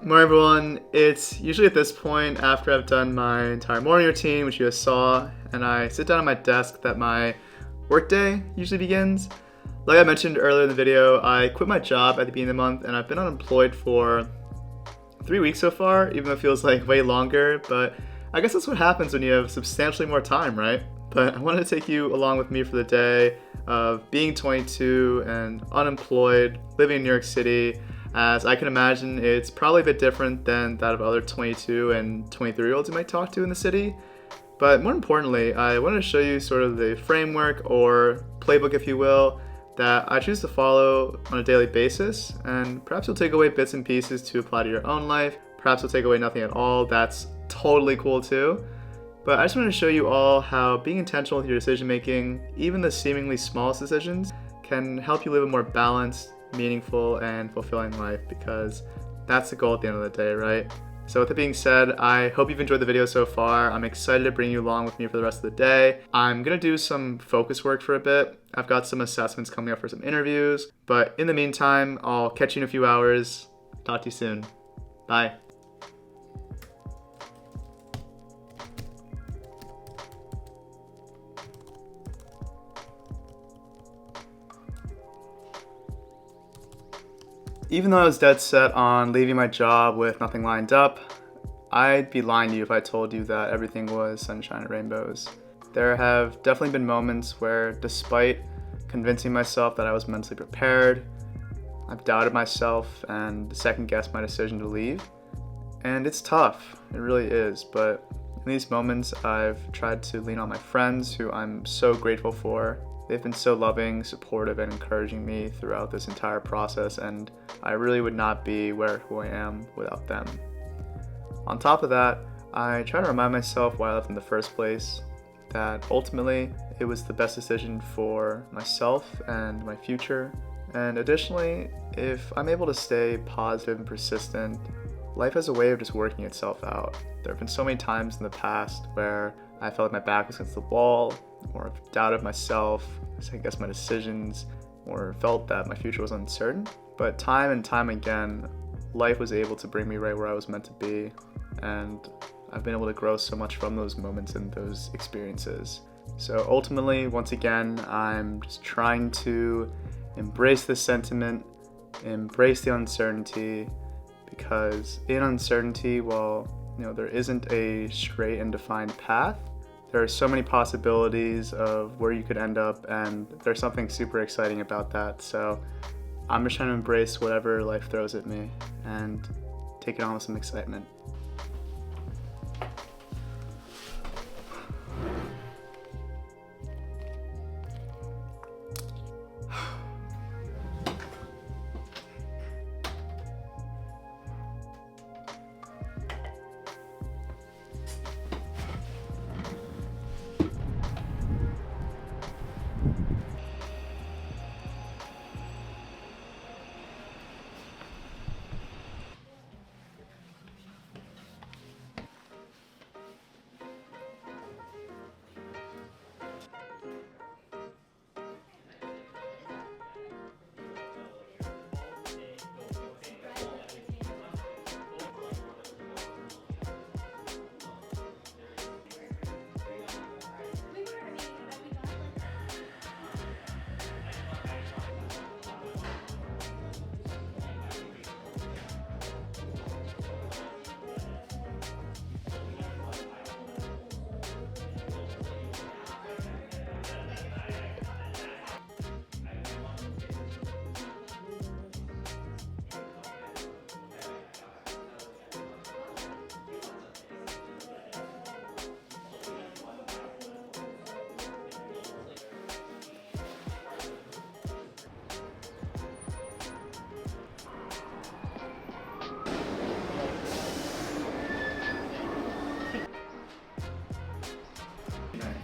Morning everyone, it's usually at this point after I've done my entire morning routine, which you just saw, and I sit down at my desk that my workday usually begins. Like I mentioned earlier in the video, I quit my job at the beginning of the month and I've been unemployed for 3 weeks so far, even though it feels like way longer, but I guess that's what happens when you have substantially more time, right? But I wanted to take you along with me for the day of being 22 and unemployed, living in New York City. As I can imagine, it's probably a bit different than that of other 22 and 23-year-olds you might talk to in the city. But more importantly, I wanted to show you sort of the framework or playbook, if you will, that I choose to follow on a daily basis. And perhaps you'll take away bits and pieces to apply to your own life. Perhaps you'll take away nothing at all. That's totally cool too. But I just wanted to show you all how being intentional with your decision making, even the seemingly smallest decisions, can help you live a more balanced, meaningful, and fulfilling life, because that's the goal at the end of the day, right? So with that being said, I hope you've enjoyed the video so far. I'm excited to bring you along with me for the rest of the day. I'm gonna do some focus work for a bit. I've got some assessments coming up for some interviews, but in the meantime, I'll catch you in a few hours. Talk to you soon. Bye. Even though I was dead set on leaving my job with nothing lined up, I'd be lying to you if I told you that everything was sunshine and rainbows. There have definitely been moments where, despite convincing myself that I was mentally prepared, I've doubted myself and second-guessed my decision to leave. And it's tough, it really is, but in these moments I've tried to lean on my friends, who I'm so grateful for. They've been so loving, supportive, and encouraging me throughout this entire process, and I really would not be who I am without them. On top of that, I try to remind myself why I left in the first place, that ultimately it was the best decision for myself and my future. And additionally, if I'm able to stay positive and persistent, life has a way of just working itself out. There have been so many times in the past where I felt like my back was against the wall, or I've doubted myself, second-guessed my decisions, or felt that my future was uncertain. But time and time again, life was able to bring me right where I was meant to be, and I've been able to grow so much from those moments and those experiences. So ultimately, once again, I'm just trying to embrace this sentiment, embrace the uncertainty, because in uncertainty, well, there isn't a straight and defined path. There are so many possibilities of where you could end up, and there's something super exciting about that. So I'm just trying to embrace whatever life throws at me and take it on with some excitement.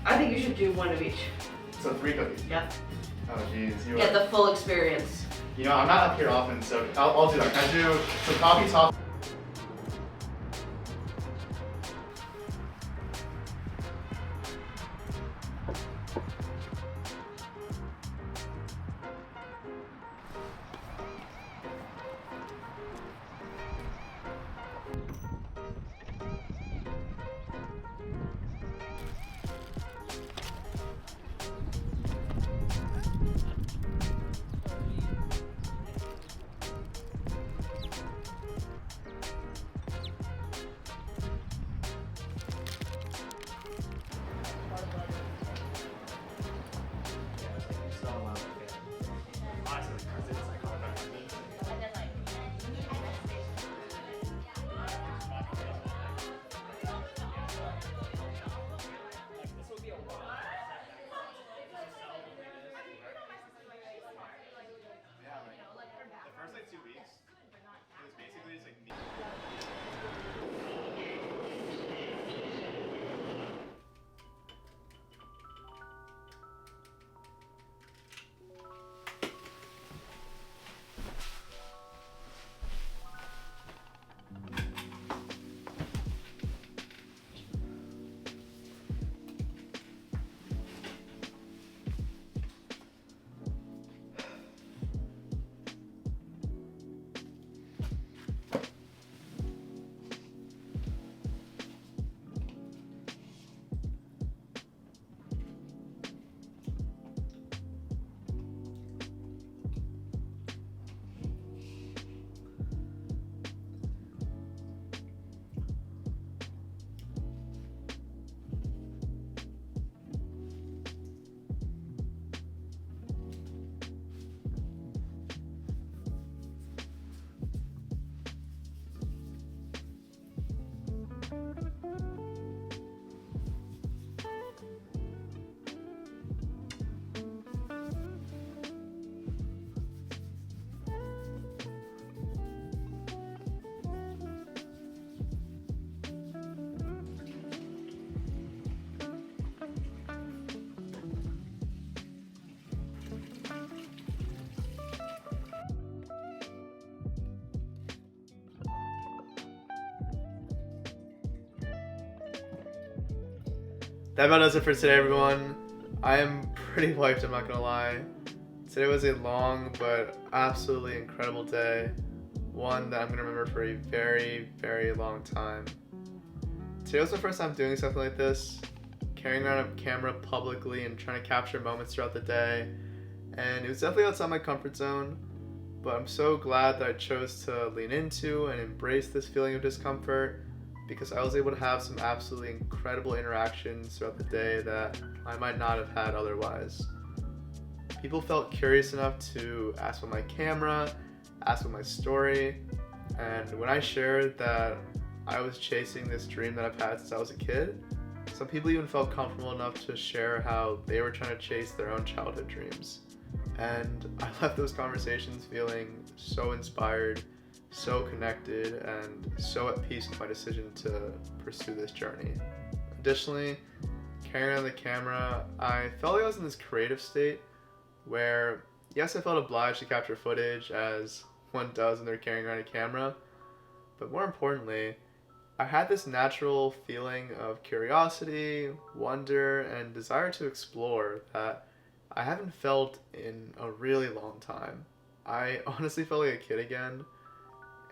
I think you should do one of each. So 3 cookies? Yeah. Oh jeez. Get the full experience. I'm not up here often, so I'll do that. I do some coffee toffee. That about does it for today, everyone. I am pretty wiped, I'm not gonna lie. Today was a long but absolutely incredible day. One that I'm gonna remember for a very, very long time. Today was my first time doing something like this, carrying around a camera publicly and trying to capture moments throughout the day. And it was definitely outside my comfort zone, but I'm so glad that I chose to lean into and embrace this feeling of discomfort, because I was able to have some absolutely incredible interactions throughout the day that I might not have had otherwise. People felt curious enough to ask about my camera, ask about my story, and when I shared that I was chasing this dream that I've had since I was a kid, some people even felt comfortable enough to share how they were trying to chase their own childhood dreams. And I left those conversations feeling so inspired, so connected, and so at peace with my decision to pursue this journey. Additionally, carrying on the camera, I felt like I was in this creative state where, yes, I felt obliged to capture footage as one does when they're carrying around a camera, but more importantly, I had this natural feeling of curiosity, wonder, and desire to explore that I haven't felt in a really long time. I honestly felt like a kid again,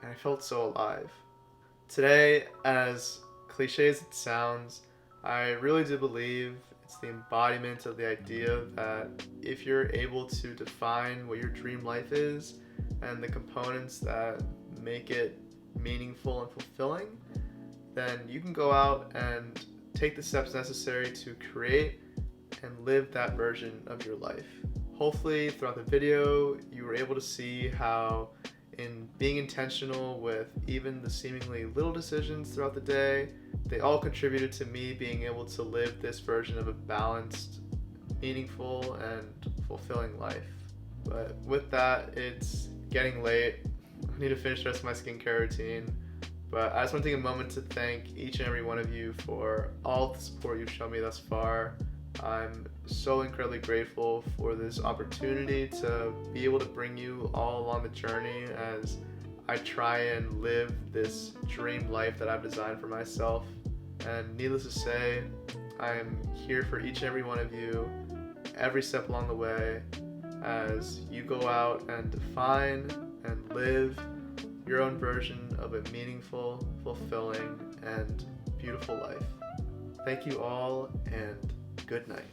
and I felt so alive. Today, as cliche as it sounds, I really do believe it's the embodiment of the idea that if you're able to define what your dream life is and the components that make it meaningful and fulfilling, then you can go out and take the steps necessary to create and live that version of your life. Hopefully, throughout the video, you were able to see how in being intentional with even the seemingly little decisions throughout the day, they all contributed to me being able to live this version of a balanced, meaningful, and fulfilling life. But with that, it's getting late. I need to finish the rest of my skincare routine. But I just want to take a moment to thank each and every one of you for all the support you've shown me thus far. I'm so incredibly grateful for this opportunity to be able to bring you all along the journey as I try and live this dream life that I've designed for myself. And needless to say, I'm here for each and every one of you every step along the way as you go out and define and live your own version of a meaningful, fulfilling, and beautiful life. Thank you all, and good night.